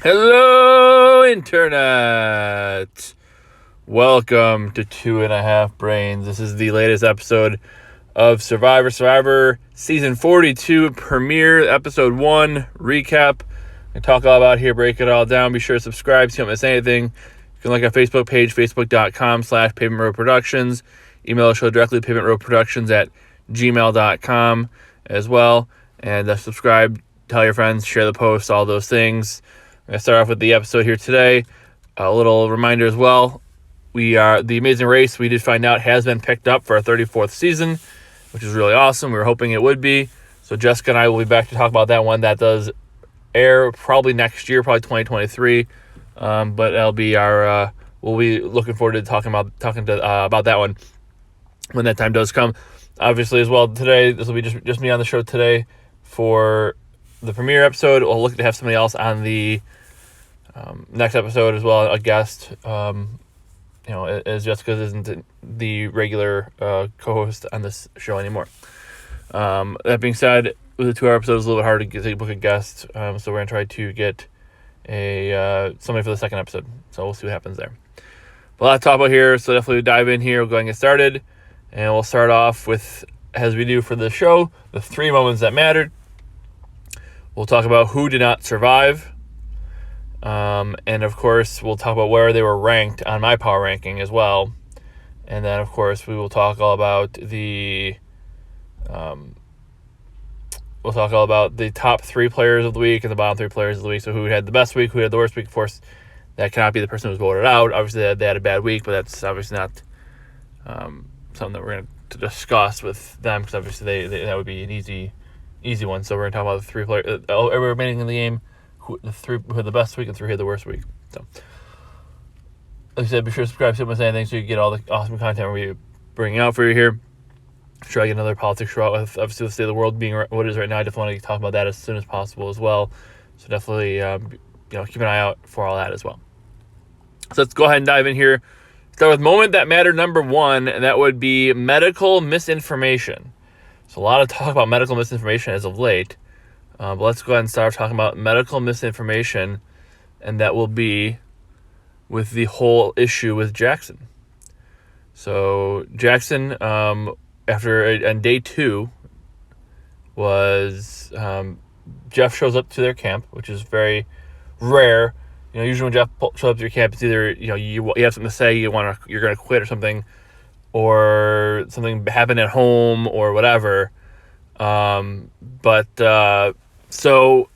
Hello, Internet! Welcome to 2.5 Brains. This is the latest episode of Survivor Season 42 premiere, Episode 1 recap. I talk all about here, break it all down. Be sure to subscribe so you don't miss anything. You can like our Facebook page, facebook.com/Pavement Road Productions. Email the show directly, pavementroadproductions@gmail.com as well. And subscribe, tell your friends, share the posts, all those things. I'm going to start off with the episode here today. A little reminder as well. The Amazing Race, we did find out, has been picked up for our 34th season, which is really awesome. We were hoping it would be. So Jessica and I will be back to talk about that one. That does air probably next year, probably 2023. But that'll be our, we'll be looking forward to talking about that one when that time does come. Obviously, as well, today, this will be just me on the show today for the premiere episode. We'll look to have somebody else on the next episode as well, a guest. As Jessica isn't the regular co-host on this show anymore. That being said, with the 2-hour episode, it's a little bit hard to book a guest, so we're going to try to get somebody for the second episode. So we'll see what happens there. But a lot to talk about here, so definitely dive in here. We'll go ahead and get started. And we'll start off with, as we do for the show, the 3 moments that mattered. We'll talk about who did not survive. And of course, we'll talk about where they were ranked on my power ranking as well. And then, of course, we will talk all about the top 3 players of the week and the bottom 3 players of the week. So who had the best week, who had the worst week. Of course, that cannot be the person who was voted out. Obviously, they had a bad week, but that's obviously not something that we're going to discuss with them, because obviously that would be an easy one. So we're going to talk about the 3 players, every remaining in the game, the 3 who had the best week and 3 who had the worst week. So, like I said, be sure to subscribe so you don't miss anything, so you get all the awesome content we're bringing out for you here. Try to get another politics show out with, obviously, the state of the world being what it is right now. I definitely want to talk about that as soon as possible as well. So definitely, keep an eye out for all that as well. So let's go ahead and dive in here. Start with moment that mattered number 1, and that would be medical misinformation. So a lot of talk about medical misinformation as of late. But let's go ahead and start talking about medical misinformation, and that will be with the whole issue with Jackson. So Jackson, on day 2, was Jeff shows up to their camp, which is very rare. Usually when Jeff shows up to your camp, it's either you have something to say, you're going to quit or something, or something happened at home or whatever. So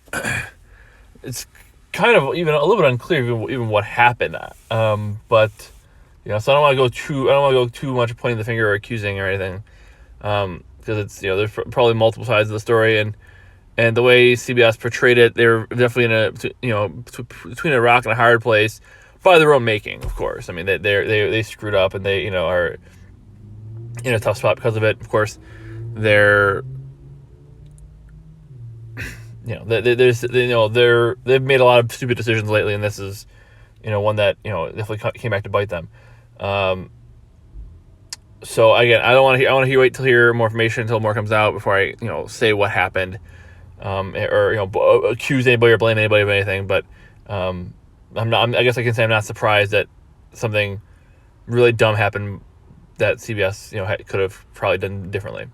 it's kind of even a little bit unclear even what happened. So I don't want to go too much pointing the finger or accusing or anything, because it's there's probably multiple sides of the story, and the way CBS portrayed it, they're definitely between a rock and a hard place by their own making. Of course, I mean they screwed up, and they are in a tough spot because of it. Of course, they've made a lot of stupid decisions lately, and this is one that definitely came back to bite them. So again, I want to wait till hear more information until more comes out before I say what happened, or accuse anybody or blame anybody of anything. But I guess I can say I'm not surprised that something really dumb happened that CBS could have probably done differently.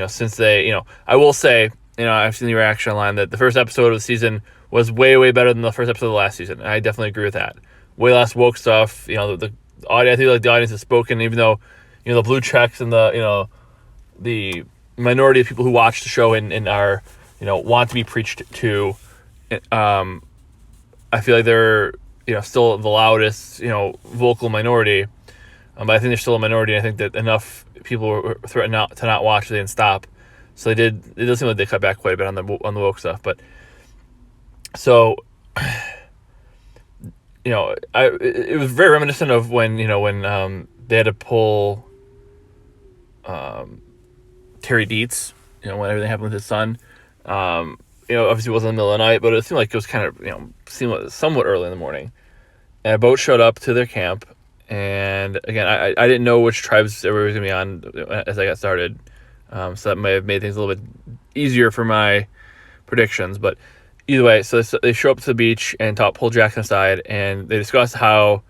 Since they I will say, I've seen the reaction online that the first episode of the season was way, way better than the first episode of the last season. And I definitely agree with that. Way less woke stuff. The audience, I feel like the audience has spoken, even though, the blue checks and the minority of people who watch the show and are, want to be preached to, I feel like they're, still the loudest, vocal minority. But I think they're still a minority. And I think that enough people were threatened to not watch, they didn't stop. So it does seem like they cut back quite a bit on the woke stuff. But so, it was very reminiscent of when they had to pull Terry Dietz, when everything happened with his son. Obviously it wasn't in the middle of the night, but it seemed like it was kind of, seemed somewhat early in the morning. And a boat showed up to their camp. And again, I didn't know which tribes they were going to be on as I got started. So that may have made things a little bit easier for my predictions. But either way, so they show up to the beach and pull Jackson aside, and they discuss how,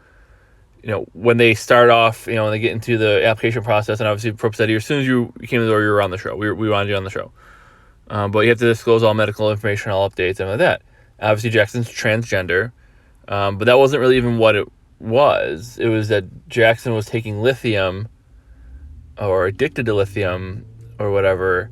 when they start off, when they get into the application process, and obviously Probst said, as soon as you came to the door, you were on the show. We wanted you on the show. But you have to disclose all medical information, all updates, and like that. Obviously, Jackson's transgender, but that wasn't really even what it was. It was that Jackson was taking lithium, or addicted to lithium, or whatever,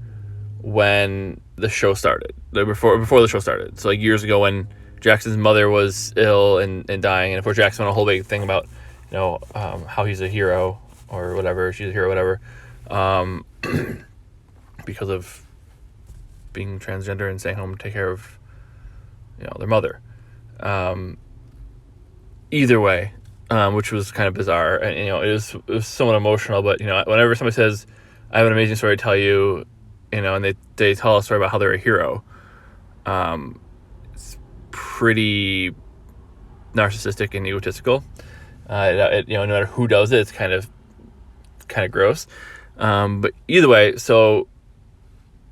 when the show started. Before the show started. So, like, years ago when Jackson's mother was ill and dying, and before Jackson went a whole big thing about, how he's a hero, or whatever, she's a hero, whatever, because of being transgender and staying home to take care of, their mother. Either way, which was kind of bizarre, and it was somewhat emotional. But whenever somebody says, "I have an amazing story to tell you," and they tell a story about how they're a hero, it's pretty narcissistic and egotistical. No matter who does it, it's kind of gross. But either way, so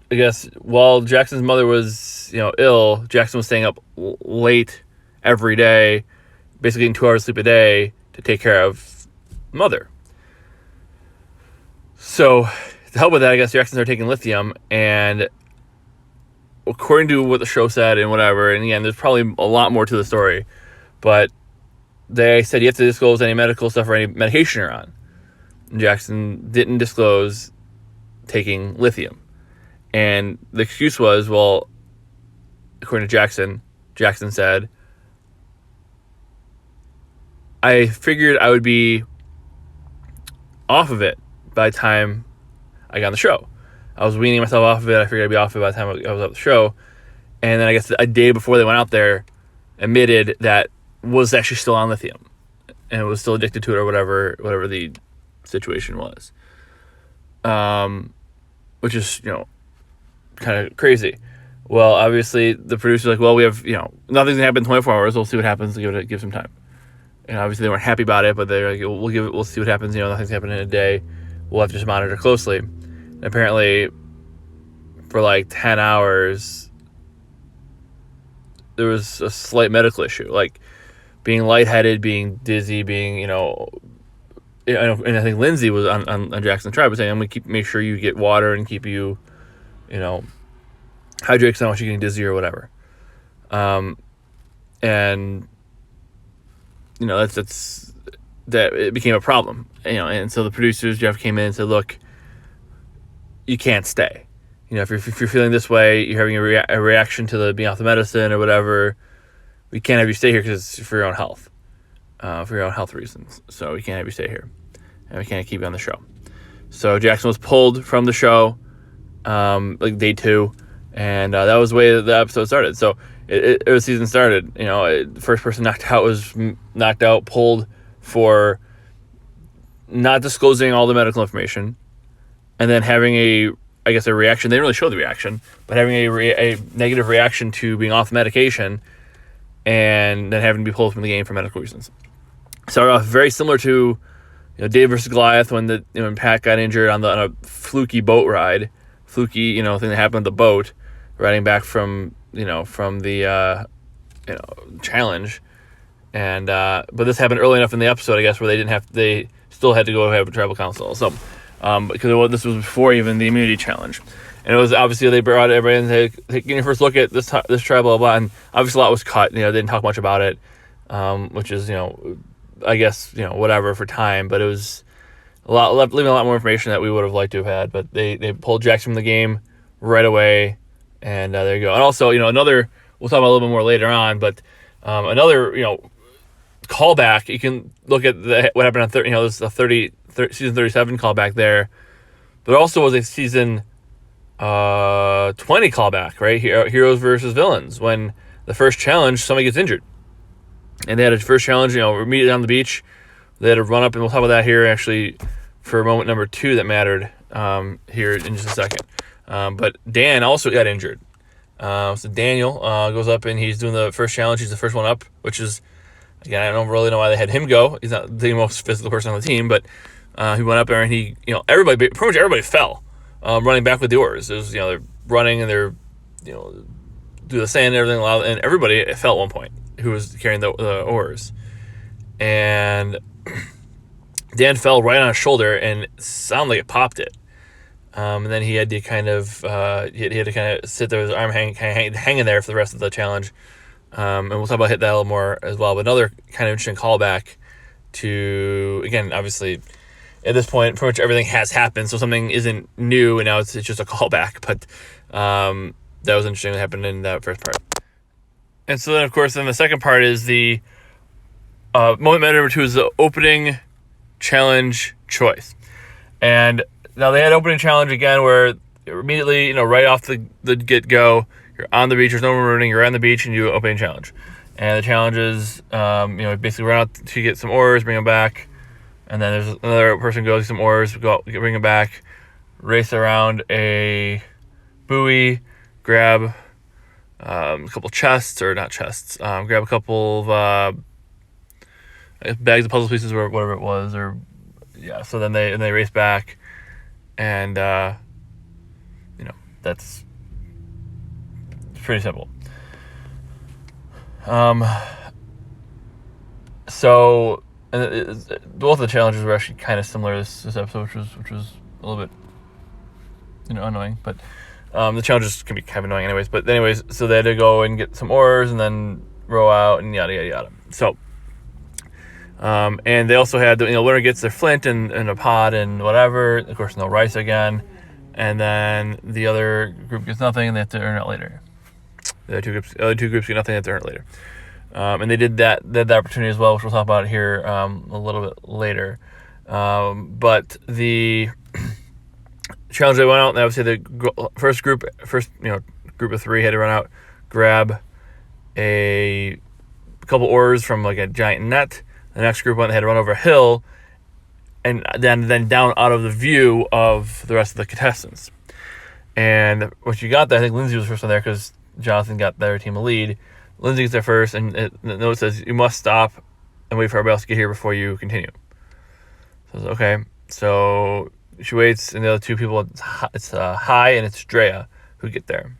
I guess while Jackson's mother was, ill, Jackson was staying up late every day, basically getting 2 hours sleep a day to take care of mother. So to help with that, I guess Jackson started taking lithium, and according to what the show said and whatever, and again, there's probably a lot more to the story, but they said you have to disclose any medical stuff or any medication you're on. And Jackson didn't disclose taking lithium. And the excuse was, well, according to Jackson said, I figured I would be off of it by the time I got on the show. I was weaning myself off of it. I figured I'd be off of it by the time I was at the show. And then I guess a day before they went out there, admitted that was actually still on lithium and was still addicted to it, or whatever the situation was. Which is, kind of crazy. Well, obviously the producer's like, well, we have, nothing's gonna happen in 24 hours. We'll see what happens. Give some time. And obviously they weren't happy about it, but they're like, we'll see what happens. Nothing's happening in a day. We'll have to just monitor closely. And apparently for like 10 hours, there was a slight medical issue, like being lightheaded, being dizzy, being, and I think Lindsay was on Jackson's tribe was saying, I'm going to make sure you get water and keep you, hydrated, because I don't want you getting dizzy or whatever. And, that it became a problem, and so the producers, Jeff, came in and said, look, you can't stay. If you're feeling this way, you're having a reaction to being off the medicine or whatever, we can't have you stay here because it's for your own health, reasons. So we can't have you stay here, and we can't keep you on the show. So Jackson was pulled from the show, like day 2, and that was the way the episode started. So the season started. First person knocked out was knocked out, pulled for not disclosing all the medical information, and then having a reaction. They didn't really show the reaction, but having a negative reaction to being off medication, and then having to be pulled from the game for medical reasons. Started off very similar to, Dave versus Goliath when Pat got injured on a fluky boat ride, thing that happened on the boat, riding back from the challenge, and but this happened early enough in the episode, I guess, where they still had to go have a tribal council. So. Because this was before even the immunity challenge, and it was obviously they brought everybody in and said, "Taking your first look at this tribe, blah, blah blah," and obviously a lot was cut. They didn't talk much about it, which is I guess whatever for time, but it was leaving a lot more information that we would have liked to have had. But they pulled Jackson from the game right away, and there you go. And also another, we'll talk about a little bit more later on, but another callback. You can look at what happened on there's a season 37 callback there, but also was a season 20 callback, right? Heroes versus villains, when the first challenge somebody gets injured, and they had a first challenge. We're meeting on the beach. They had to run up, and we'll talk about that here actually for moment number 2 that mattered here in just a second. But Dan also got injured. So Daniel goes up and he's doing the first challenge. He's the first one up, which is, again, I don't really know why they had him go. He's not the most physical person on the team, but he went up there and he, pretty much everybody fell, running back with the oars. It was, they're running and they're, do the sand and everything, and everybody fell at one point who was carrying the oars. And Dan fell right on his shoulder and it sounded like it popped it. And then he had to kind of sit there with his arm hanging there for the rest of the challenge. And we'll talk about that a little more as well. But another kind of interesting callback to, again, obviously, at this point, pretty much everything has happened, so something isn't new, and now it's just a callback. But that was interesting that happened in that first part. And so then, of course, then the second part is the moment matter number 2 is the opening challenge choice. And now they had opening challenge again where immediately, right off the get-go, you're on the beach, there's no running, you're on the beach and you do an opening challenge. And the challenge is, basically run out to get some oars, bring them back, and then there's another person goes get some oars, bring them back, race around a buoy, grab a couple chests, or not chests, grab a couple of bags of puzzle pieces or whatever it was, so then they race back, and that's pretty simple. So both of the challenges were actually kind of similar this episode, which was a little bit annoying, but the challenges can be kind of annoying anyways. But anyways, so they had to go and get some oars and then row out and yada yada yada. So and they also had the winner gets their flint and a pod and whatever. Of course, no rice again, and then the other group gets nothing and they have to earn it later. The other two groups get nothing, they have to earn it later. And they did that opportunity as well, which we'll talk about here a little bit later. But the challenge they went out, and obviously the first group of 3 had to run out, grab a couple oars from like a giant net. The next group went, they had to run over a hill, and then down out of the view of the rest of the contestants. And what you got there, I think Lindsay was the first one there because Jonathan got their team a lead. Lindsay gets there first, and the note says, you must stop and wait for everybody else to get here before you continue. So I was okay. So she waits, and the other 2 people, it's Hai and it's Drea who get there.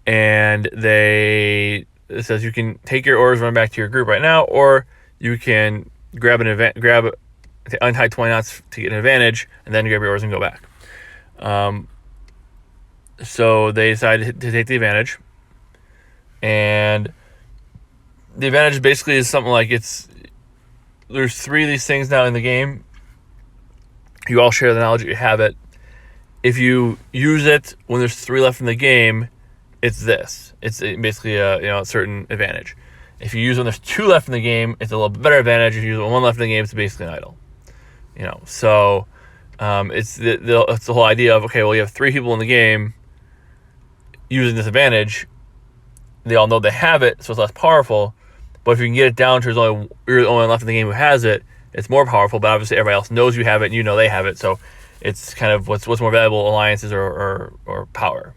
And it says you can take your oars, run back to your group right now, or you can untie 20 knots to get an advantage, and then grab your oars and go back. So they decided to take the advantage. And the advantage basically is something like there's 3 of these things now in the game. You all share the knowledge that you have it. If you use it when there's 3 left in the game, it's this. It's basically a certain advantage. If you use it when there's 2 left in the game, it's a little bit better advantage. If you use it when 1 left in the game, it's basically an idle. So it's the whole idea of, okay, well, you have 3 people in the game using this advantage. They all know they have it, so it's less powerful. But if you can get it down to you're the only one left in the game who has it, it's more powerful. But obviously everybody else knows you have it, and you know they have it. So it's kind of what's more valuable, alliances or power.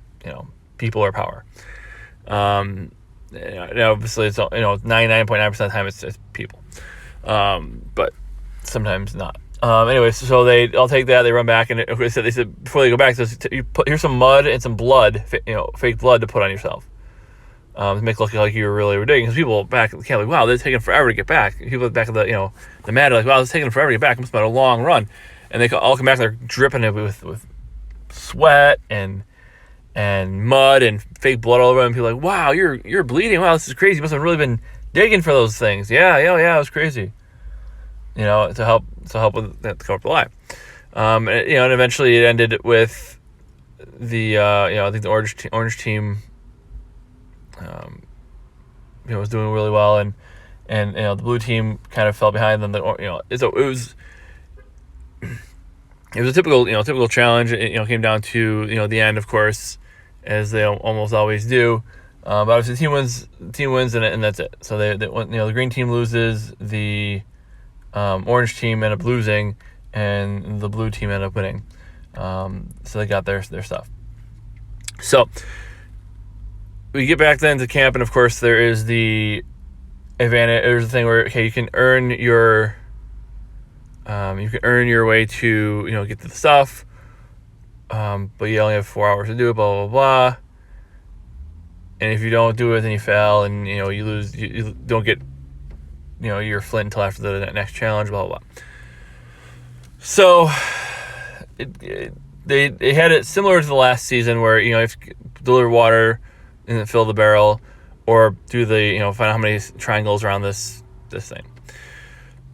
People or power. Obviously it's 99.9% of the time it's people, but sometimes not. Anyways, so they all take that, they run back, and they said before they go back, here's some mud and some blood, fake blood to put on yourself, to make it look like you were really ridiculous. Because people back at the camp like, wow, they're taking forever to get back. People back at the mat are like, wow, it's taking forever to get back. It must have been a long run, and they all come back and they're dripping it with sweat and mud and fake blood all over them. People are like, wow, you're bleeding. Wow, this is crazy. You must have really been digging for those things. Yeah, it was crazy. To help with that, to cover up the lie. And eventually it ended with the I think the orange team was doing really well, and the blue team kind of fell behind them. It was a typical challenge. It came down to the end, of course, as they almost always do. But obviously the team wins, and that's it. So the green team loses, the orange team ended up losing, and the blue team ended up winning. So they got their stuff. So we get back then to camp, and of course there is the advantage. There's the thing where you can earn your way to get to the stuff, but you only have 4 hours to do it. Blah blah blah. and if you don't do it, then you fail, and you lose. You don't get your flint until after the next challenge. Blah blah blah. So they had it similar to the last season where if you deliver water and then fill the barrel, or do the find out how many triangles around this thing.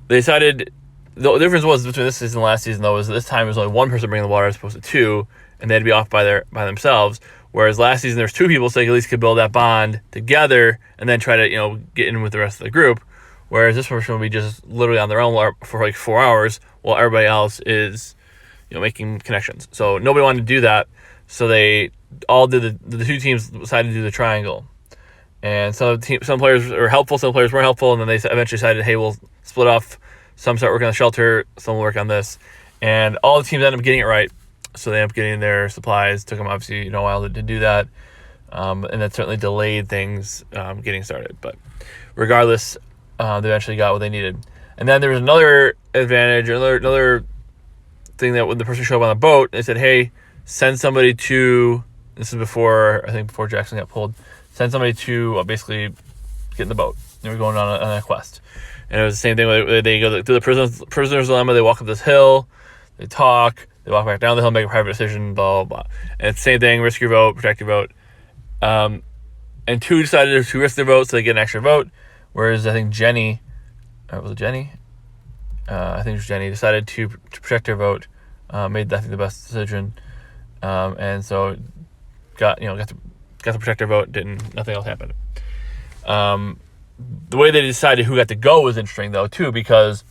They decided the difference was between this season and last season though was this time it was only one person bringing the water as opposed to two, and they had to be off by themselves. Whereas last season there's two people, so they at least could build that bond together and then try to get in with the rest of the group. Whereas this person will be just literally on their own for like 4 hours while everybody else is making connections. So nobody wanted to do that, so they all did the two teams decided to do the triangle. And some players were helpful, some players weren't helpful, and then they eventually decided, hey, we'll split off. Some start working on the shelter, some will work on this. And all the teams ended up getting it right. So they ended up getting their supplies. Took them obviously a while to do that. And that certainly delayed things getting started. But regardless, they eventually got what they needed. And then there was another advantage, another thing that when the person showed up on the boat, they said, hey, send somebody to, this is before Jackson got pulled, send somebody to basically get in the boat. They were going on a quest. And it was the same thing. They go to the prisoner's dilemma. They walk up this hill. They talk. They walk back down the hill, make a private decision, blah, blah, blah. And it's the same thing. Risk your vote, protect your vote. And two decided to risk their vote, so they get an extra vote. Whereas I think Jenny, was it Jenny? I think it was Jenny, decided to protect her vote. Made, I think, the best decision. And so got to protect her vote. Nothing else happened. The way they decided who got to go was interesting, though, too, because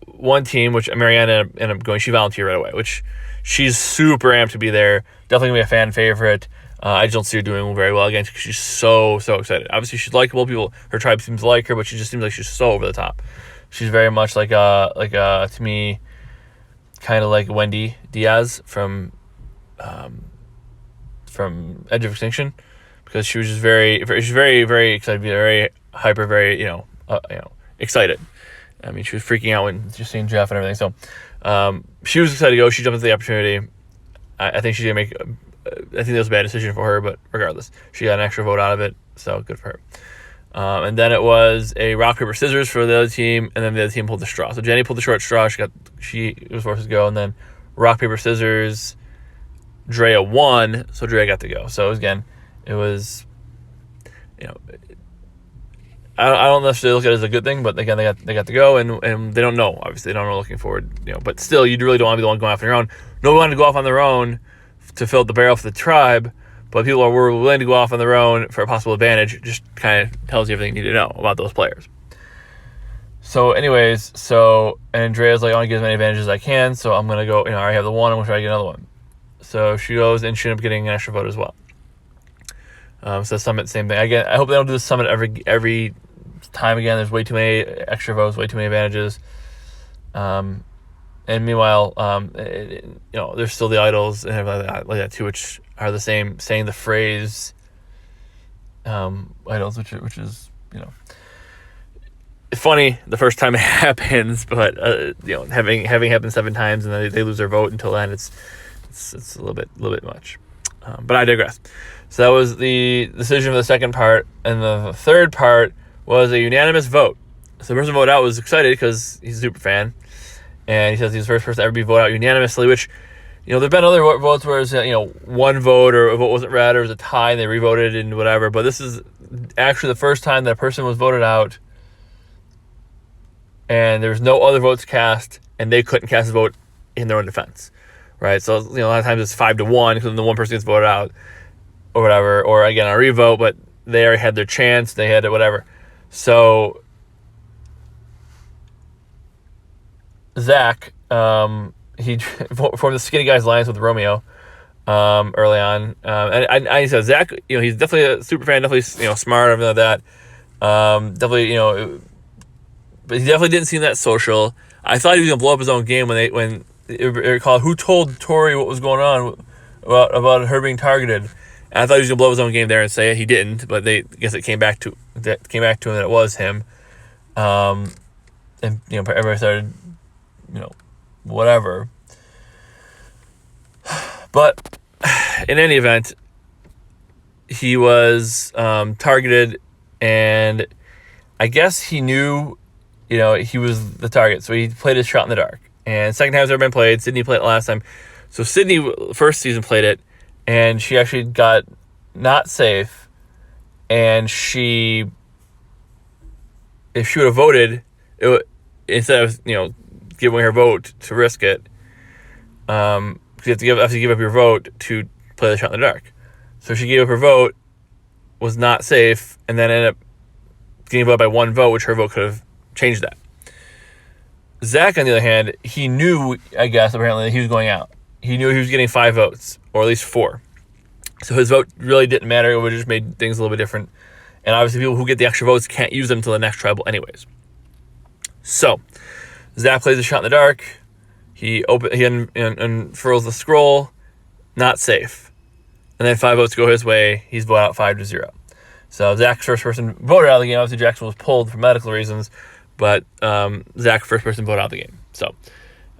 one team, which Marianne ended up going, she volunteered right away, which she's super amped to be there. Definitely going to be a fan favorite. I just don't see her doing very well again because she's so excited. Obviously, she's likable. Her tribe seems to like her, but she just seems like she's so over the top. She's very much like to me, kind of like Wendy Diaz from Edge of Extinction. Because she was just very excited, very hyper, very excited. I mean, she was freaking out when just seeing Jeff and everything. So she was excited to go. She jumped into the opportunity. I think she didn't make. I think that was a bad decision for her, but regardless, she got an extra vote out of it, so good for her. And then it was a rock paper scissors for the other team, and then the other team pulled the straw. So Jenny pulled the short straw. She was forced to go, and then rock paper scissors. Drea won, so Drea got to go. So it was, I don't necessarily look at it as a good thing, but again, they got to go, and they don't know. Obviously, they don't know looking forward, But still, you really don't want to be the one going off on your own. Nobody wanted to go off on their own to fill the barrel for the tribe, but people were willing to go off on their own for a possible advantage. It just kind of tells you everything you need to know about those players. So, anyways, and Andrea's like, I want to get as many advantages as I can, so I'm gonna go. I already have the one. I'm gonna try to get another one. So she goes, and she ended up getting an extra vote as well. So Summit, same thing. Again, I hope they don't do the Summit every time again. There's way too many extra votes, way too many advantages. And meanwhile, there's still the idols and everything like that too, which are the same, saying the phrase idols, which is funny the first time it happens, but having happened 7 times and then they lose their vote until then, it's a little bit much. But I digress. So that was the decision for the second part. And the third part was a unanimous vote. So the person who voted out was excited because he's a super fan. And he says he's the first person to ever be voted out unanimously, which, there have been other votes where it's, one vote or a vote wasn't read or it was a tie and they revoted and whatever. But this is actually the first time that a person was voted out and there was no other votes cast and they couldn't cast a vote in their own defense. Right? So, a lot of times it's 5-1 because the one person gets voted out or whatever, or again, a revote, but they already had their chance, they had it, whatever. So, Zach, he formed the Skinny Guys Alliance with Romeo early on. And I said, Zach, he's definitely a super fan, definitely, smart, everything like that. Definitely, but he definitely didn't seem that social. I thought he was going to blow up his own game when it called who told Tori what was going on about her being targeted. And I thought he was gonna blow his own game there and say it. He didn't, but I guess it came back to him that it was him. And everybody started, whatever. But in any event, he was targeted, and I guess he knew, he was the target, so he played his shot in the dark. And second time it's ever been played, Sydney played it last time. So Sydney, first season, played it, and she actually got not safe, and if she would have voted, instead of, giving her vote to risk it, you have to give up your vote to play the shot in the dark. So she gave up her vote, was not safe, and then ended up getting voted by one vote, which her vote could have changed that. Zach, on the other hand, he knew, I guess, apparently, that he was going out. He knew he was getting 5 votes, or at least 4. So his vote really didn't matter. It would have just made things a little bit different. And obviously, people who get the extra votes can't use them until the next tribal anyways. So, Zach plays a shot in the dark. He unfurls the scroll. Not safe. And then 5 votes go his way. He's voted out 5-0. So Zach's first person voted out of the game. Obviously, Jackson was pulled for medical reasons, but Zach, first person voted out of the game. So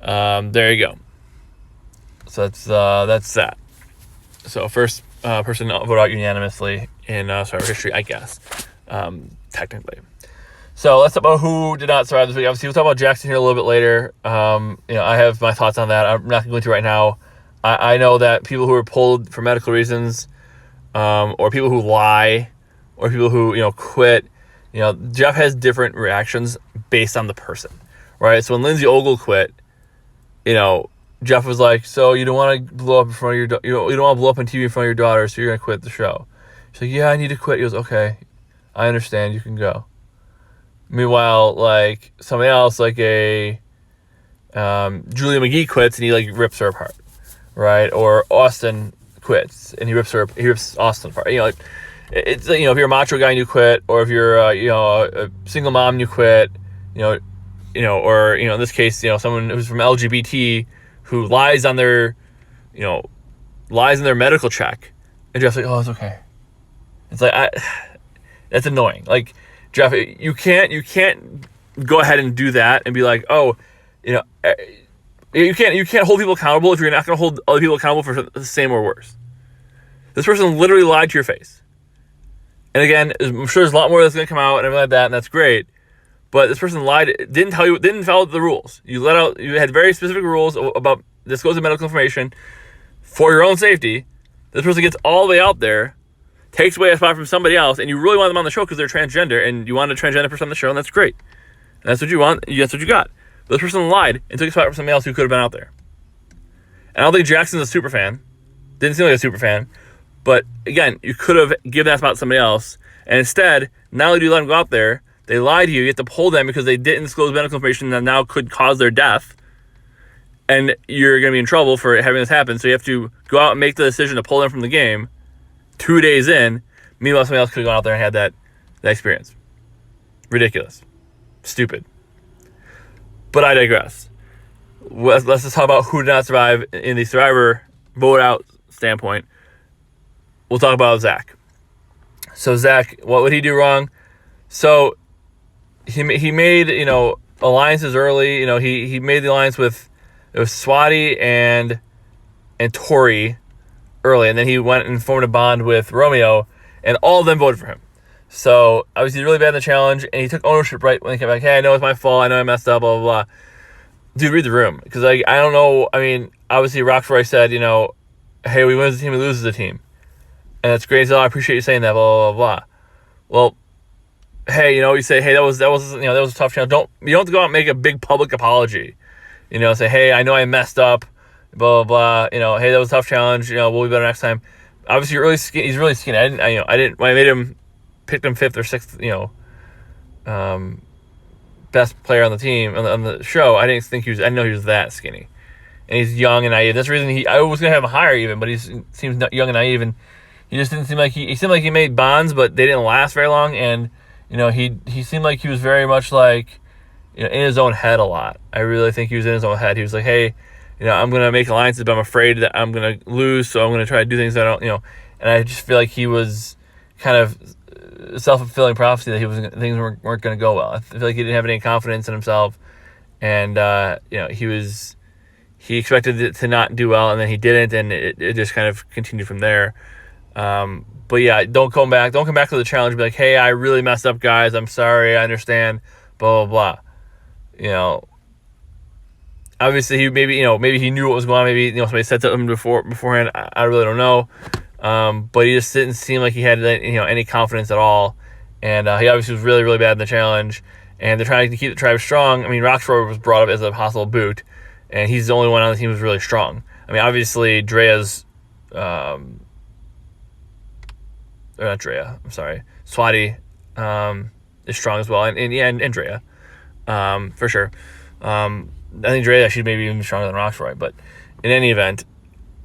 there you go. So that's that. So first person voted out unanimously in Survivor history, I guess, technically. So let's talk about who did not survive this week. Obviously, we'll talk about Jackson here a little bit later. I have my thoughts on that. I'm not going to go into it right now. I know that people who are pulled for medical reasons, or people who lie, or people who, quit, Jeff has different reactions based on the person, right? So when Lindsay Ogle quit, Jeff was like, so you don't want to blow up in front of you don't want to blow up on TV in front of your daughter, so you're going to quit the show. She's like, yeah, I need to quit. He goes, okay, I understand, you can go. Meanwhile, like, somebody else, like Julia McGee quits and he, rips her apart, right? Or Austin quits and he rips Austin apart. It's, if you're a macho guy and you quit, or if you're, a single mom and you quit, or, in this case, someone who's from LGBT who lies on their medical check, and Jeff's like, oh, it's okay. It's like, that's annoying. Like, Jeff, you can't go ahead and do that and be like, oh, you can't hold people accountable if you're not going to hold other people accountable for the same or worse. This person literally lied to your face. And again, I'm sure there's a lot more that's going to come out and everything like that, and that's great. But this person lied, didn't follow the rules. You had very specific rules about disclosing medical information for your own safety. This person gets all the way out there, takes away a spot from somebody else, and you really want them on the show because they're transgender, and you want a transgender person on the show, and that's great. And that's what you want. That's what you got. But this person lied and took a spot from somebody else who could have been out there. And I don't think Jackson's a super fan. Didn't seem like a super fan. But again, you could have given that spot to somebody else. And instead, not only do you let them go out there, they lied to you. You have to pull them because they didn't disclose medical information that now could cause their death. And you're going to be in trouble for having this happen. So you have to go out and make the decision to pull them from the game 2 days in. Meanwhile, somebody else could have gone out there and had that experience. Ridiculous. Stupid. But I digress. Let's just talk about who did not survive in the Survivor vote out standpoint. We'll talk about Zach. So Zach, what would he do wrong? So he made, alliances early. He made the alliance with, it was Swati and Tori early, and then he went and formed a bond with Romeo, and all of them voted for him. So obviously he's really bad in the challenge, and he took ownership right when he came back. Hey, I know it's my fault. I know I messed up, blah, blah, blah. Dude, read the room. Because I don't know. I mean, obviously Rocksroy said, hey, we win as a team, we lose as a team. And that's great. So I appreciate you saying that, blah, blah, blah. Well, hey, you say, hey, that was a tough challenge. You don't have to go out and make a big public apology. Say, hey, I know I messed up, blah, blah, blah. Hey, that was a tough challenge. We'll be better next time. Obviously, you're really skinny. He's really skinny. When I picked him 5th or 6th, best player on the team, on the show, I didn't know he was that skinny. And he's young and naive. That's the reason I was going to have him higher even, but he seems young and naive, and he just didn't seem like he seemed like he made bonds, but they didn't last very long. And, he seemed like he was very much like, in his own head a lot. I really think he was in his own head. He was like, hey, I'm going to make alliances, but I'm afraid that I'm going to lose, so I'm going to try to do things that I don't, and I just feel like he was kind of self-fulfilling prophecy that things weren't going to go well. I feel like he didn't have any confidence in himself, and, he expected it to not do well, and then he didn't, and it just kind of continued from there. But yeah, don't come back to the challenge and be like, hey, I really messed up, guys. I'm sorry. I understand. Blah, blah, blah. Obviously maybe he knew what was going on. Maybe, somebody said to him beforehand. I really don't know. But he just didn't seem like he had, any confidence at all. And he obviously was really, really bad in the challenge. And they're trying to keep the tribe strong. I mean, Roxroy was brought up as a possible boot, and he's the only one on the team who's really strong. I mean, obviously Drea's, or not Drea, I'm sorry, Swati is strong as well, and Drea, for sure. I think Drea actually maybe even stronger than Roxroy, but in any event,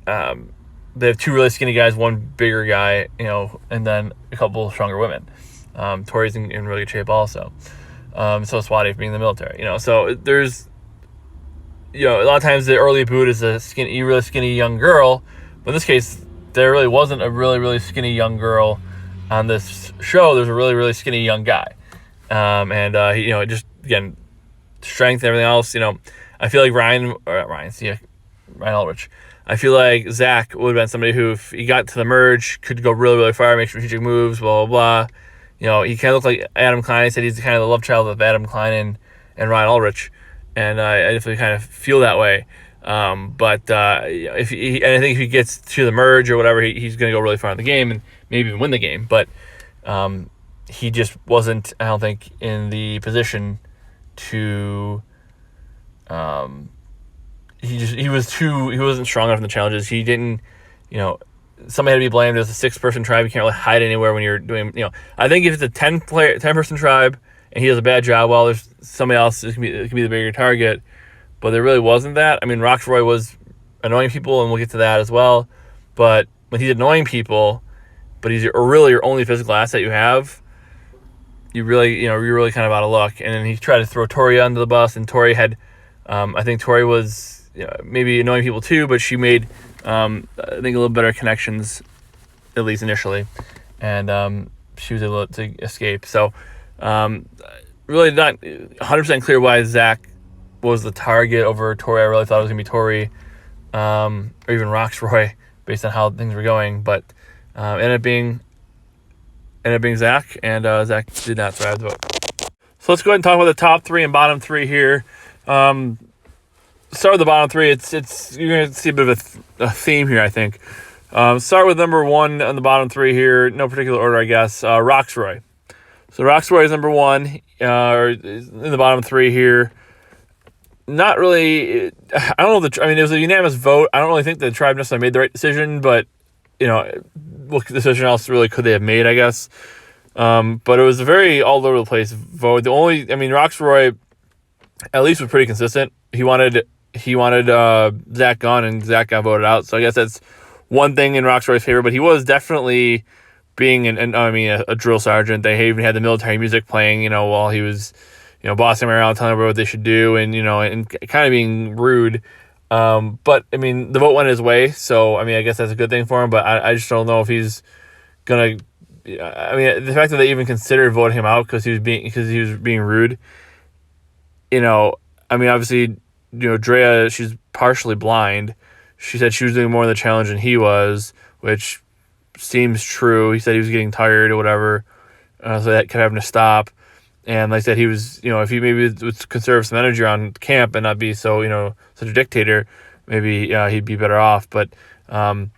they have two really skinny guys, one bigger guy, and then a couple of stronger women. Tori's in really good shape also. So Swati being in the military, so there's, a lot of times the early boot is a really skinny young girl, but in this case, there really wasn't a really, really skinny young girl on this show. There's a really, really skinny young guy. And just, again, strength and everything else, I feel like Ryan Ulrich. I feel like Zach would have been somebody who, if he got to the merge, could go really, really far, make strategic moves, blah, blah, blah. He kind of looked like Adam Klein. He said he's kind of the love child of Adam Klein and Ryan Ulrich. And I definitely kind of feel that way. But I think if he gets to the merge or whatever, he's going to go really far in the game and maybe even win the game. But he just wasn't, I don't think, in the position to. He wasn't strong enough in the challenges. He didn't, somebody had to be blamed. As a 6-person tribe, you can't really hide anywhere when you're doing, I think if it's a 10-person tribe and he does a bad job, well, there's somebody else that can be the bigger target. But there really wasn't that. I mean, Roxroy was annoying people, and we'll get to that as well. But when he's annoying people, but he's really your only physical asset you have, you're really kind of out of luck. And then he tried to throw Tori under the bus, and Tori had, I think Tori was maybe annoying people too, but she made, I think, a little better connections, at least initially. And she was able to escape. So, really not 100% clear why Zach was the target over Tori. I really thought it was going to be Tori or even Roxroy based on how things were going. But ended up being Zach, and Zach did not survive the vote. So let's go ahead and talk about the top 3 and bottom 3 here. Start with the bottom 3. It's you're going to see a bit of a theme here, I think. Start with number 1 on the bottom 3 here. No particular order, I guess. Roxroy. So Roxroy is number 1 or in the bottom 3 here. Not really. I don't know. It was a unanimous vote. I don't really think the tribe necessarily made the right decision, but what decision else really could they have made? I guess. But it was a very all over the place vote. Roxroy at least was pretty consistent. He wanted Zach gone, and Zach got voted out. So I guess that's one thing in Roxroy's favor. But he was definitely being a drill sergeant. They even had the military music playing, while he was, bossing them around, telling everybody what they should do, and and kind of being rude. But the vote went his way, so I guess that's a good thing for him. But I just don't know if he's gonna. The fact that they even considered voting him out because he was being rude. Obviously, Drea, she's partially blind. She said she was doing more in the challenge than he was, which seems true. He said he was getting tired or whatever, so that kept having to stop. And like I said, he was, if he maybe would conserve some energy around camp and not be so, such a dictator, maybe he'd be better off. But that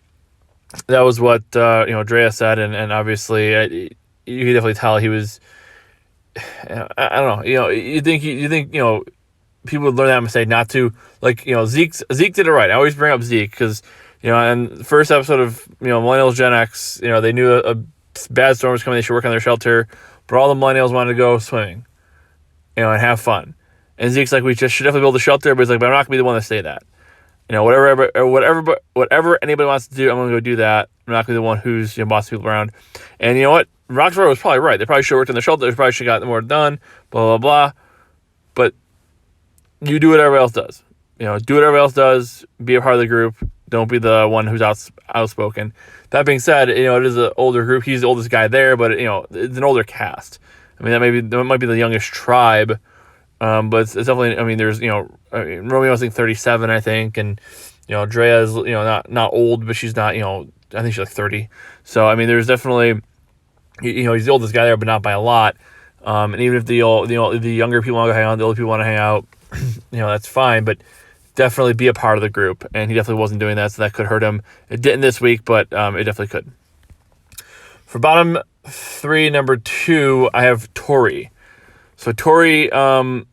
was what, Drea said. And obviously, you could definitely tell he was, I don't know, you think, people would learn that mistake not to, Zeke did it right. I always bring up Zeke because, in the first episode of, Millennials Gen X, they knew a bad storm was coming. They should work on their shelter. But all the millennials wanted to go swimming, and have fun. And Zeke's like, we just should definitely build a shelter, but he's like, but I'm not gonna be the one to say that. Whatever anybody wants to do, I'm gonna go do that. I'm not gonna be the one who's bossing people around. And you know what? Roxroy was probably right. They probably should have worked in the shelter. They probably should have got more done. Blah blah blah. But you do what everybody else does. Do what everybody else does. Be a part of the group. Don't be the one who's outspoken. That being said, it is an older group. He's the oldest guy there, but it's an older cast. That might be the youngest tribe, but it's definitely. There's Romeo's 37, I think, and Drea is not old, but she's not I think she's like 30. So I mean, there's definitely, he's the oldest guy there, but not by a lot. And even if the younger people want to hang out, the older people want to hang out, that's fine. But definitely be a part of the group. And he definitely wasn't doing that, so that could hurt him. It didn't this week, but it definitely could. For bottom 3, number 2, I have Tori. So Tori, I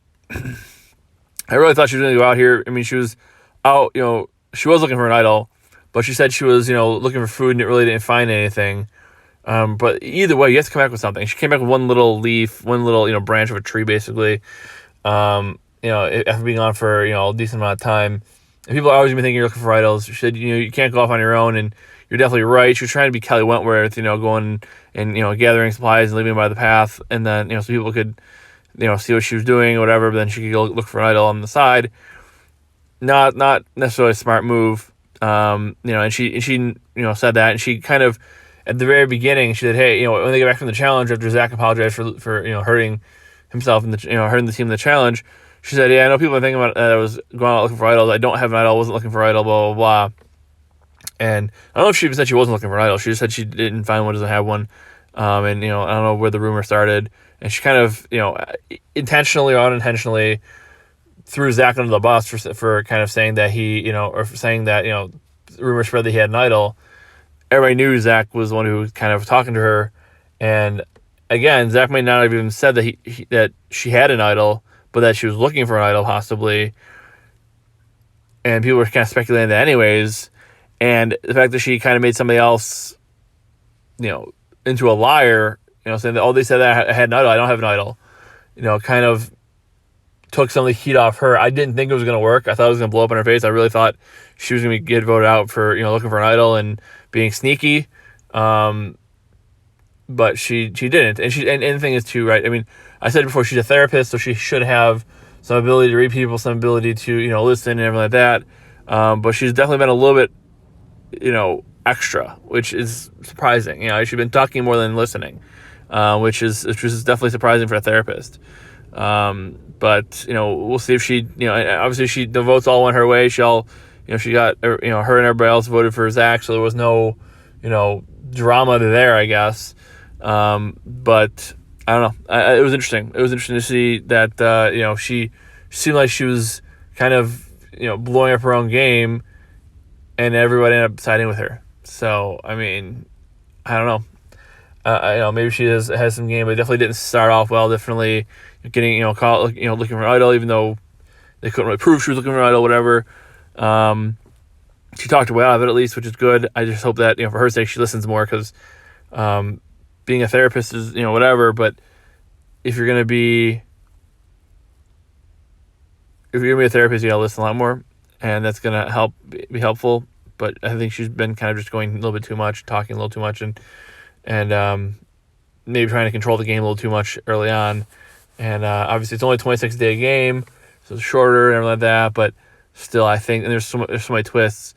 really thought she was going to go out here. I mean, she was out, she was looking for an idol, but she said she was, looking for food and it really didn't find anything. But either way, you have to come back with something. She came back with one little leaf, one little, branch of a tree, basically. After being on for, a decent amount of time. And people are always going to be thinking you're looking for idols. She said, you can't go off on your own, and you're definitely right. She was trying to be Kelly Wentworth, going and, gathering supplies and leaving them by the path. And then, so people could, see what she was doing or whatever, but then she could go look for an idol on the side. Not necessarily a smart move. And she said that, and she kind of, at the very beginning, she said, hey, when they get back from the challenge after Zach apologized for hurting himself and hurting the team in the challenge, she said, yeah, I know people are thinking about I was going out looking for idols. I don't have an idol, wasn't looking for an idol, blah, blah, blah. And I don't know if she even said she wasn't looking for an idol. She just said she didn't find one, doesn't have one. And, I don't know where the rumor started. And she kind of, intentionally or unintentionally threw Zach under the bus for kind of saying that he, or for saying that, rumor spread that he had an idol. Everybody knew Zach was the one who was kind of talking to her. And again, Zach may not have even said that that she had an idol, but that she was looking for an idol possibly. And people were kind of speculating that anyways. And the fact that she kind of made somebody else, into a liar, saying that, they said that I had an idol, I don't have an idol, kind of took some of the heat off her. I didn't think it was going to work. I thought it was going to blow up in her face. I really thought she was going to get voted out for, looking for an idol and being sneaky. But she didn't. And the thing is too, right? I mean, I said before, she's a therapist, so she should have some ability to read people, some ability to, listen and everything like that. But she's definitely been a little bit, extra, which is surprising. She's been talking more than listening, which is definitely surprising for a therapist. But we'll see if she, obviously the votes all went her way. She got, her and everybody else voted for Zach, so there was no, drama there, I guess. But I don't know. It was interesting. It was interesting to see that, she seemed like she was kind of, blowing up her own game, and everybody ended up siding with her. So, I mean, I don't know. Maybe she has some game, but definitely didn't start off well. Definitely getting, caught, looking for an idol, even though they couldn't really prove she was looking for an idol, whatever. She talked her way out of it at least, which is good. I just hope that, for her sake, she listens more, because being a therapist is, whatever, but if you're going to be a therapist, you got to listen a lot more, and that's going to be helpful. But I think she's been kind of just going a little bit too much, talking a little too much, and maybe trying to control the game a little too much early on. And obviously it's only a 26-day game, so it's shorter and everything like that, but still, I think, and there's so many twists,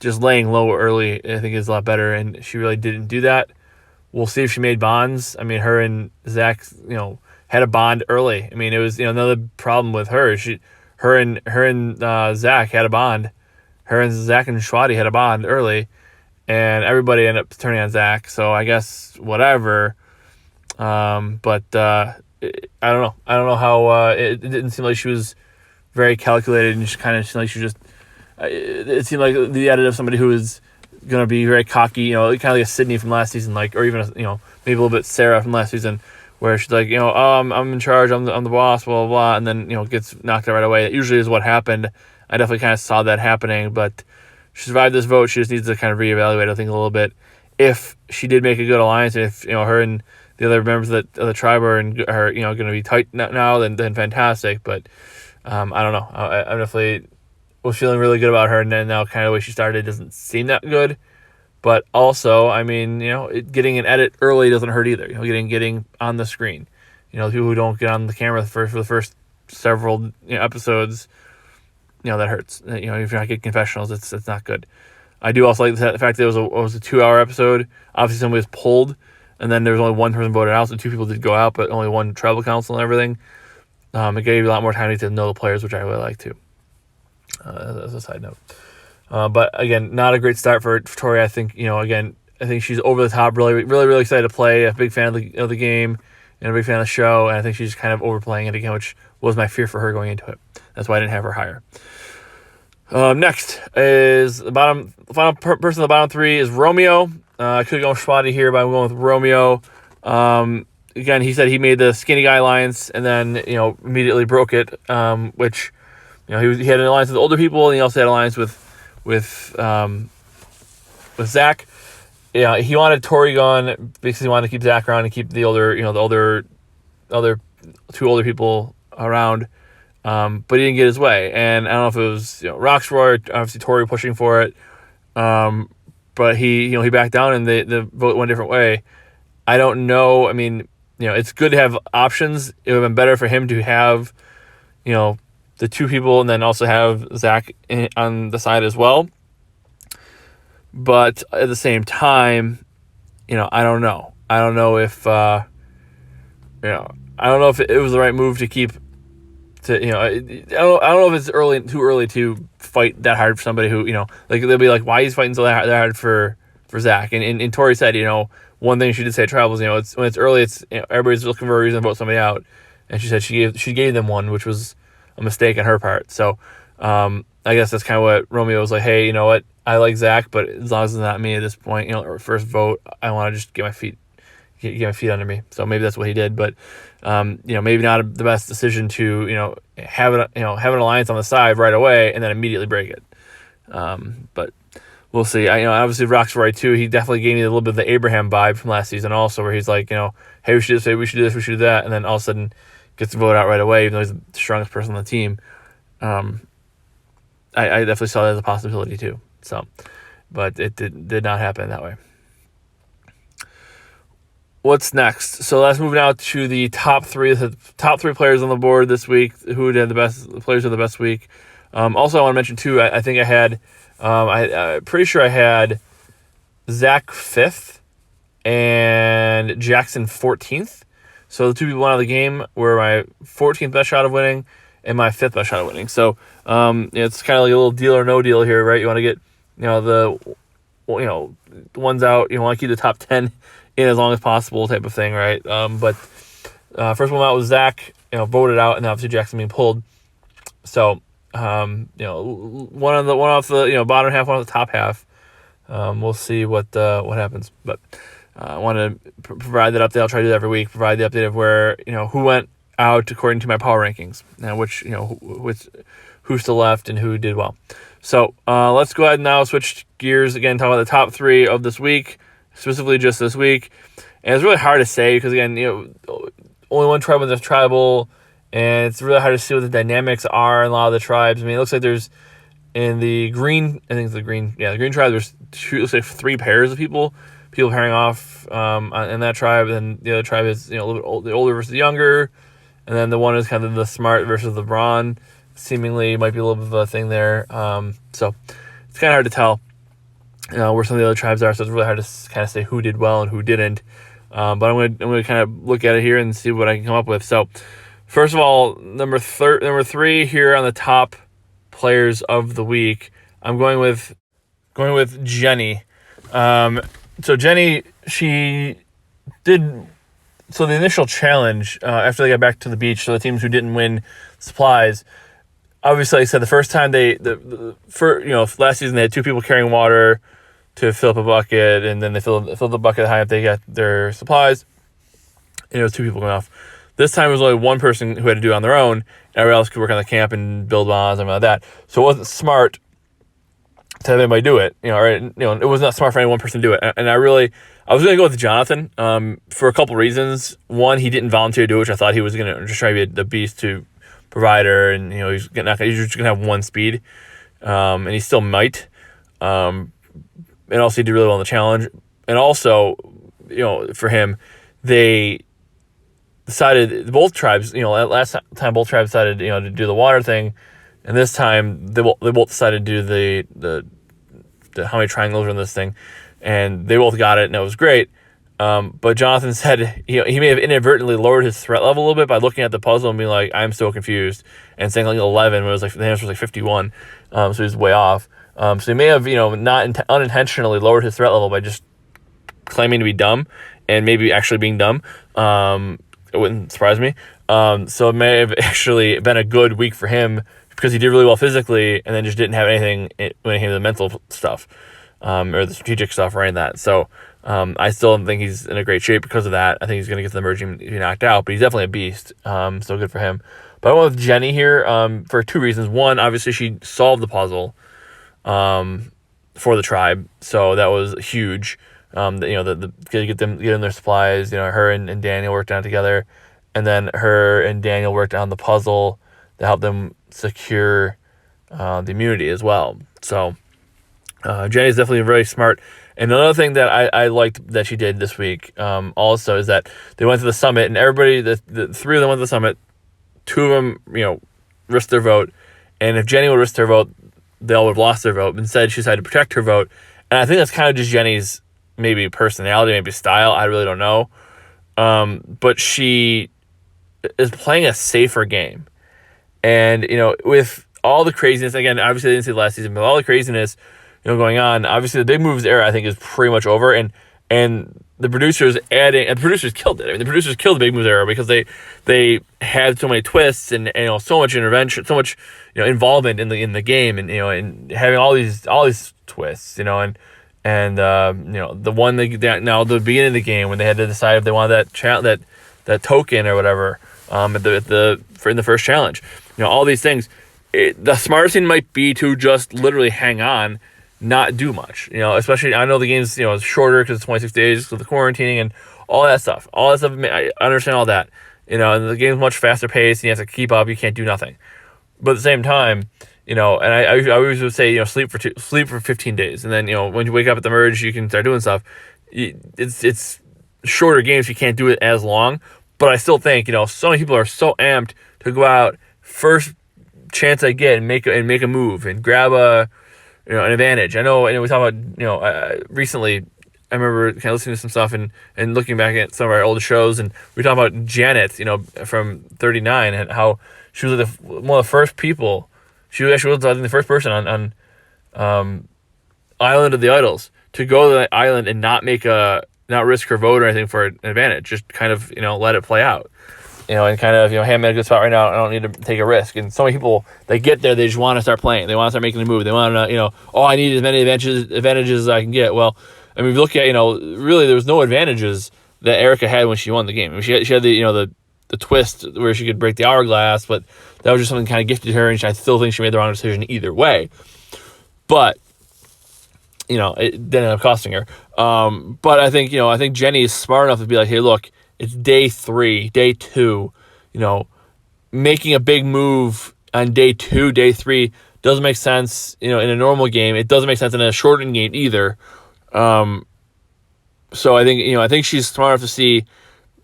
just laying low early, I think, is a lot better, and she really didn't do that. We'll see if she made bonds. I mean, her and Zach, had a bond early. I mean, it was, another problem with her. Her and Zach had a bond. Her and Zach and Shwati had a bond early, and everybody ended up turning on Zach. So I guess whatever. But I don't know. I don't know how it didn't seem like she was very calculated, and just kind of seemed like she just. It seemed like the edit of somebody who was going to be very cocky, kind of like a Sydney from last season, or even maybe a little bit Sarah from last season, where she's like, I'm in charge, I'm the boss, blah, blah, blah, and then, gets knocked out right away. That usually is what happened. I definitely kind of saw that happening, but she survived this vote. She just needs to kind of reevaluate, I think, a little bit. If she did make a good alliance, if, her and the other members of the tribe are going to be tight now, then fantastic. But I don't know. I definitely was feeling really good about her, and then now kind of the way she started doesn't seem that good. But also, I mean, getting an edit early doesn't hurt either. Getting on the screen. People who don't get on the camera for the first several episodes, that hurts. If you're not getting confessionals, it's not good. I do also like the fact that it was a 2-hour episode. Obviously, somebody was pulled, and then there was only one person voted out, so 2 people did go out, but only one tribal council and everything. It gave you a lot more time to know the players, which I really like too. As a side note. But again, not a great start for Tori. I think, again, I think she's over the top, really, really, really excited to play. A big fan of the game and a big fan of the show. And I think she's kind of overplaying it again, which was my fear for her going into it. That's why I didn't have her higher. Next is the final person in the bottom three is Romeo. I could go Schwadi here, but I'm going with Romeo. Again, he said he made the skinny guy alliance and then, immediately broke it, which, he had an alliance with older people, and he also had an alliance with Zach. Yeah, he wanted Tori gone because he wanted to keep Zach around and keep the older, the other two older people around. But he didn't get his way, and I don't know if it was Roxroy, obviously Tori pushing for it, but he backed down and the vote went a different way. I don't know. I mean, it's good to have options. It would have been better for him to have, the two people and then also have Zach on the side as well. But at the same time, I don't know. I don't know if I don't know if it was the right move to keep. I don't know if it's too early to fight that hard for somebody who they'll be like, why he's fighting so that hard for Zach, and Tori said one thing she did say at Travels, it's when it's early, it's everybody's looking for a reason to vote somebody out, and she said she gave them one, which was a mistake on her part. So I guess that's kind of what Romeo was like. Hey, you know what? I like Zach, but as long as it's not me at this point, first vote, I want to just get my feet under me. So maybe that's what he did, but maybe not the best decision to have an alliance on the side right away and then immediately break it. But we'll see. Obviously Roxroy too. He definitely gave me a little bit of the Abraham vibe from last season, also, where he's like, hey, we should do this, we should do that, and then all of a sudden gets the vote out right away, even though he's the strongest person on the team. I definitely saw that as a possibility too. So, but it did not happen that way. What's next? So let's move now to the top three players on the board this week. Who did the best players of the best week? Also, I want to mention too. I think I had. I'm pretty sure I had Zach 5th and Jackson 14th. So the two people out of the game were my 14th best shot of winning and my 5th best shot of winning. So it's kind of like a little deal or no deal here, right? You want to get the ones out. You want to keep the top 10 in as long as possible, type of thing, right? But first one out was Zach, voted out, and obviously Jackson being pulled. So one off the bottom half, one off the top half. We'll see what happens. But I want to provide that update. I'll try to do that every week. Provide the update of where who went out according to my power rankings, and which who still left and who did well. So let's go ahead and now switch gears again. Talk about the top three of this week. Specifically just this week. And it's really hard to say because, again, only one tribe wins a tribal, and it's really hard to see what the dynamics are in a lot of the tribes. I mean, it looks like there's, in the green, I think it's the green tribe, there's looks like 3 pairs of people pairing off in that tribe, and the other tribe is, a little bit the older versus the younger, and then the one is kind of the smart versus the brawn. Seemingly might be a little bit of a thing there. So it's kind of hard to tell where some of the other tribes are, so it's really hard to kind of say who did well and who didn't. But I'm gonna kind of look at it here and see what I can come up with. So, first of all, number 3 here on the top players of the week, I'm going with Jenny. So Jenny, she did. So the initial challenge after they got back to the beach, so the teams who didn't win supplies. Obviously, like I said, the first time last season they had 2 people carrying water to fill up a bucket, and then they filled the bucket high up they got their supplies, and it was 2 people going off. This time it was only one person who had to do it on their own. Everybody else could work on the camp and build bonds and all that. So it wasn't smart to have anybody do it. It was not smart for any one person to do it. And I was going to go with Jonathan for a couple reasons. One, he didn't volunteer to do it, which I thought he was going to just try to be the beast to provider, and he's just going to have one speed, and he still might. And also he did really well in the challenge. And also, for him, they decided, both tribes, last time both tribes decided, to do the water thing, and this time they both decided to do the how many triangles are in this thing, and they both got it, and it was great. But Jonathan said he may have inadvertently lowered his threat level a little bit by looking at the puzzle and being like, I'm so confused, and saying like 11 when it was like the answer was like 51. So he was way off. So he may have not unintentionally lowered his threat level by just claiming to be dumb and maybe actually being dumb. It wouldn't surprise me. So it may have actually been a good week for him because he did really well physically and then just didn't have anything when it came to the mental stuff or the strategic stuff or any of that. So I still don't think he's in a great shape because of that. I think he's going to get to the merge and be knocked out, but he's definitely a beast. So good for him. But I went with Jenny here for two reasons. One, obviously she solved the puzzle for the tribe, so that was huge. Get them their supplies. Her and Daniel worked on it together, and then her and Daniel worked on the puzzle to help them secure the immunity as well. So Jenny's definitely very smart. And another thing that I liked that she did this week also is that they went to the summit, and everybody, the three of them went to the summit. Two of them, risked their vote, and if Jenny would risk their vote, they all would have lost their vote. Instead, she decided to protect her vote, and I think that's kind of just Jenny's maybe personality, maybe style. I really don't know, but she is playing a safer game, and with all the craziness. Again, obviously, I didn't see the last season, but all the craziness going on. Obviously, the big moves era I think is pretty much over, and the producers killed it. I mean, the producers killed the big moves era because they had so many twists and so much intervention, so much involvement in the game, and having all these twists, and the one now the beginning of the game when they had to decide if they wanted that token or whatever in the first challenge, all these things. The smartest thing might be to just literally hang on, not do much, especially I know the game's, is shorter because it's 26 days with the quarantining and all that stuff. I understand all that, and the game's much faster paced and you have to keep up. You can't do nothing. But at the same time, and I always would say, sleep for 15 days. And then, when you wake up at the merge, you can start doing stuff. It's shorter games. You can't do it as long. But I still think, so many people are so amped to go out first chance I get and make a move and grab an advantage. I know we talk about, recently I remember kind of listening to some stuff and looking back at some of our old shows, and we talked about Janet, from 39, and how she was one of the first people. She actually was, I think, the first person on Island of the Idols to go to the island and not risk her vote or anything for an advantage. Just kind of, let it play out. And kind of, hey, I'm in a good spot right now. I don't need to take a risk. And so many people, they get there, they just want to start playing. They want to start making a move. They want to, I need as many advantages as I can get. Well, I mean, if you look at, really there was no advantages that Erica had when she won the game. I mean, she had the twist where she could break the hourglass, but that was just something kind of gifted to her, and I still think she made the wrong decision either way. But, it didn't end up costing her. But I think Jenny is smart enough to be like, hey, look, it's day 3, day 2, making a big move on day 2, day 3 doesn't make sense, in a normal game. It doesn't make sense in a shortened game either. So I think she's smart enough to see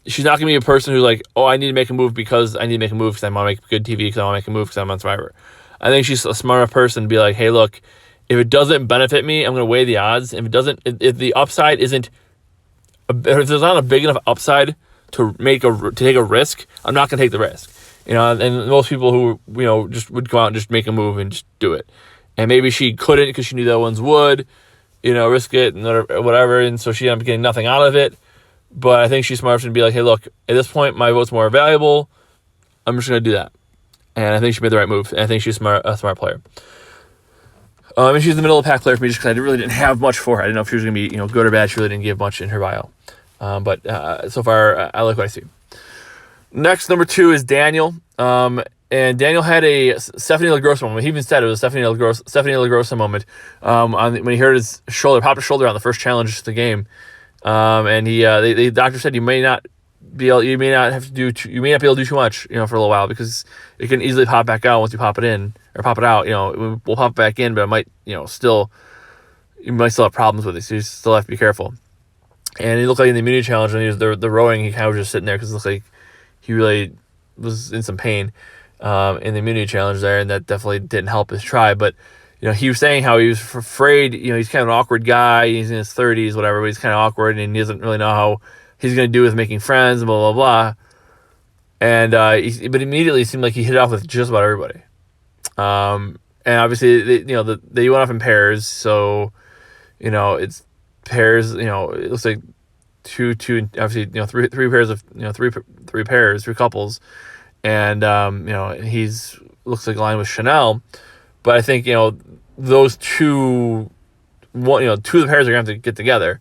she's not going to be a person who's like, oh, I need to make a move because I need to make a move because I want to make good TV because I want to make a move because I'm on Survivor. I think she's a smart enough person to be like, hey, look, if it doesn't benefit me, I'm going to weigh the odds. If if the upside isn't, if there's not a big enough upside to take a risk, I'm not going to take the risk. And most people who, just would go out and just make a move and just do it. And maybe she couldn't because she knew the other ones would, risk it and whatever. And so she ended up getting nothing out of it. But I think she's smart enough to be like, hey, look, at this point, my vote's more valuable. I'm just going to do that. And I think she made the right move. And I think she's a smart player. And she's the middle of the pack player for me just because I really didn't have much for her. I didn't know if she was going to be, good or bad. She really didn't give much in her bio. But so far, I like what I see. Next, number 2 is Daniel. And Daniel had a Stephanie LaGrossa moment. He even said it was a Stephanie LaGrossa moment when he hurt his shoulder, popped his shoulder on the first challenge of the game. And the doctor said you may not be able to do too much, for a little while because it can easily pop back out once you pop it in or pop it out. We'll pop it back in, but it might, you might still have problems with it. So you still have to be careful. And he looked like in the immunity challenge when he was the rowing, he kind of was just sitting there because it looked like he really was in some pain in the immunity challenge there, and that definitely didn't help his try. But he was saying how he was afraid. He's kind of an awkward guy. He's in his 30s, whatever, but he's kind of awkward and he doesn't really know how he's going to do with making friends and blah, blah, blah. And but immediately it seemed like he hit it off with just about everybody. And obviously, they went off in pairs, so it's pairs. It looks like two, obviously, three pairs of three couples, and he's looks like aligned with Chanel, but I think those two, two of the pairs are gonna have to get together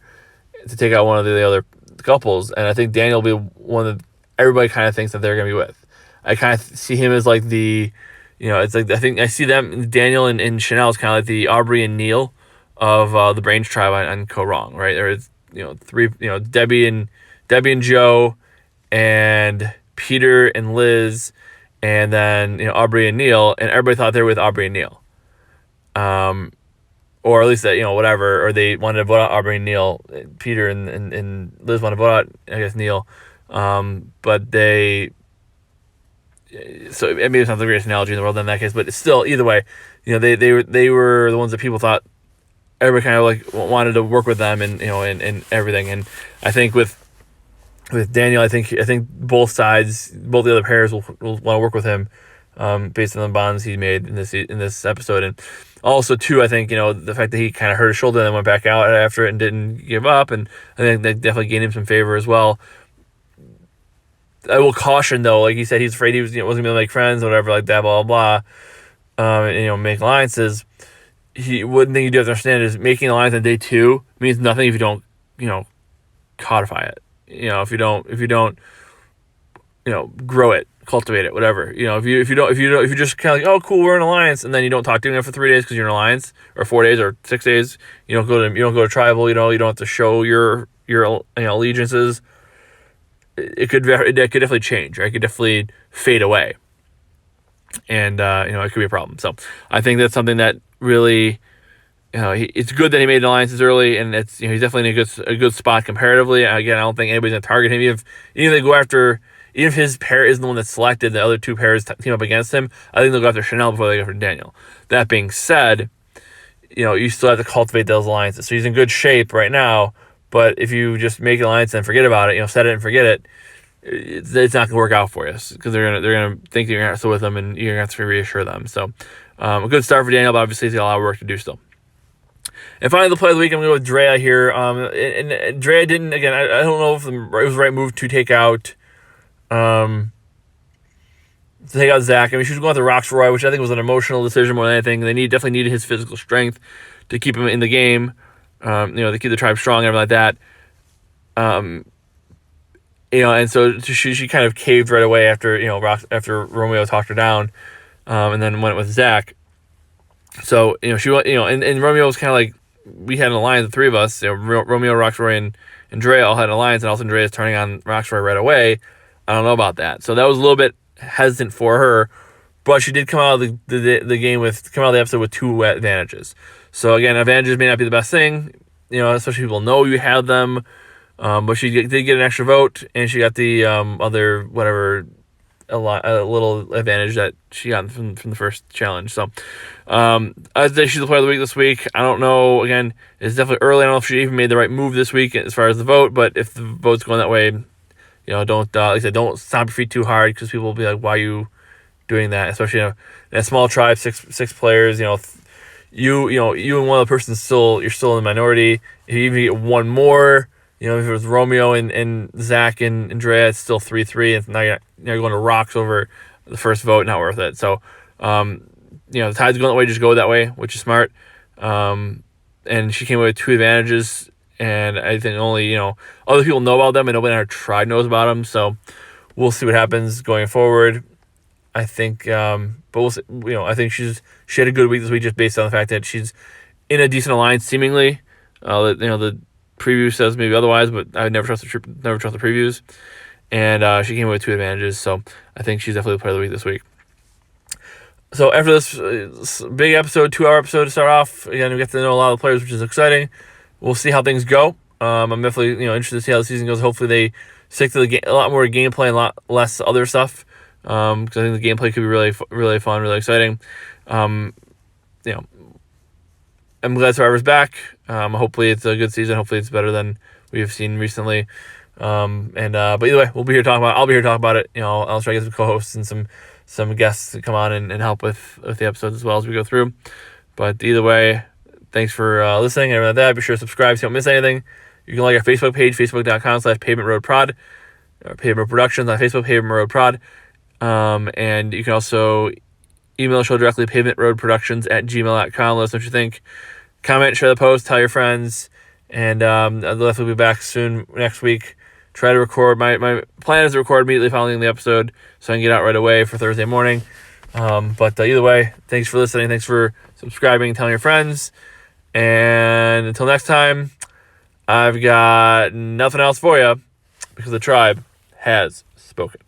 to take out one of the other couples, and I think Daniel will be one that everybody kind of thinks that they're gonna be with. I kind of see him as like the, it's like I think I see them, Daniel and Chanel is kind of like the Aubrey and Neil of the Brains tribe on Ko Wrong, right? There's three, Debbie and Joe, and Peter and Liz, and then Aubrey and Neil, and everybody thought they were with Aubrey and Neil, or at least that whatever, or they wanted to vote out Aubrey and Neil. Peter and Liz wanted to vote out, I guess, Neil, but they. So maybe it's not the greatest analogy in the world in that case, but it's still, either way, they were the ones that people thought everybody kind of like wanted to work with them, and and everything. And I think with Daniel, I think both sides, both the other pairs will want to work with him, based on the bonds he made in this episode. And also too, I think the fact that he kind of hurt his shoulder and then went back out after it and didn't give up, and I think that definitely gained him some favor as well. I will caution though, like he said, he's afraid he wasn't going to make friends or whatever like that, blah blah blah, and make alliances. One thing you do have to understand is making an alliance on day 2 means nothing if you don't codify it. If you don't grow it, cultivate it, whatever. If you just kind of like, oh cool, we're in an alliance, and then you don't talk to them for 3 days because you're in an alliance, or 4 days or 6 days, you don't go to tribal, you don't have to show your allegiances. It could definitely change, right? It could definitely fade away, and it could be a problem. So I think that's something that really, it's good that he made alliances early, and it's he's definitely in a good spot comparatively. Again, I don't think anybody's gonna target him. Even if they go after, even if his pair isn't the one that's selected, the other two pairs team up against him, I think they'll go after Chanel before they go after Daniel. That being said, you still have to cultivate those alliances. So he's in good shape right now. But if you just make an alliance and forget about it, set it and forget it, it's not going to work out for you, because they're gonna think that you're still with them, and you're going to have to reassure them. So a good start for Daniel, but obviously he's got a lot of work to do still. And finally, the play of the week, I'm going to go with Drea here. And Drea didn't, again, I don't know if it was the right move to take out Zach. I mean, she was going with the Roxroy, which I think was an emotional decision more than anything. They definitely needed his physical strength to keep him in the game. To keep the tribe strong and everything like that. And so she kind of caved right away after Romeo talked her down, and then went with Zach. So she went, and Romeo was kind of like, we had an alliance, the three of us, Romeo, Roxroy, and Drea all had an alliance, and all of a sudden Drea's turning on Roxroy right away. I don't know about that. So that was a little bit hesitant for her, but she did come out of the episode with 2 advantages. So again, advantages may not be the best thing, especially people know you have them. But she did get an extra vote, and she got the other whatever a little advantage that she got from the first challenge. So I'd say she's the player of the week this week. I don't know. Again, it's definitely early. I don't know if she even made the right move this week as far as the vote. But if the vote's going that way, don't like I said, don't stomp your feet too hard, because people will be like, "Why are you doing that?" Especially in a small tribe, six players. You and one other person you're still in the minority. If you even get one more, if it was Romeo and Zach and Drea, it's still 3-3, and now you're going to rocks over the first vote. Not worth it. So, the tide's going that way. Just go that way, which is smart. And she came away with 2 advantages, and I think only other people know about them, and nobody in our tribe knows about them. So, we'll see what happens going forward. I think, but we'll see, I think she had a good week this week, just based on the fact that she's in a decent alliance, seemingly. The preview says maybe otherwise, but I would never trust the previews. And she came away with 2 advantages, so I think she's definitely the player of the week this week. So after this big episode, 2-hour episode to start off, again, we get to know a lot of the players, which is exciting. We'll see how things go. I'm definitely interested to see how the season goes. Hopefully they stick to a lot more gameplay and a lot less other stuff. Because I think the gameplay could be really, really fun, really exciting. I'm glad Survivor's back. Hopefully it's a good season. Hopefully it's better than we've seen recently. But either way, I'll be here talking about it. I'll try to get some co-hosts and some guests to come on and help with the episodes as well as we go through. But either way, thanks for listening and everything like that. Be sure to subscribe so you don't miss anything. You can like our Facebook page, facebook.com/pavementroadprod, or Pavement Road Productions on Facebook, Pavement Road Prod. And you can also email the show directly, pavementroadproductions@gmail.com. Let us know what you think. Comment, share the post, tell your friends. And I'll definitely be back soon next week. Try to record. My plan is to record immediately following the episode so I can get out right away for Thursday morning. But either way, thanks for listening. Thanks for subscribing, telling your friends. And until next time, I've got nothing else for you because the tribe has spoken.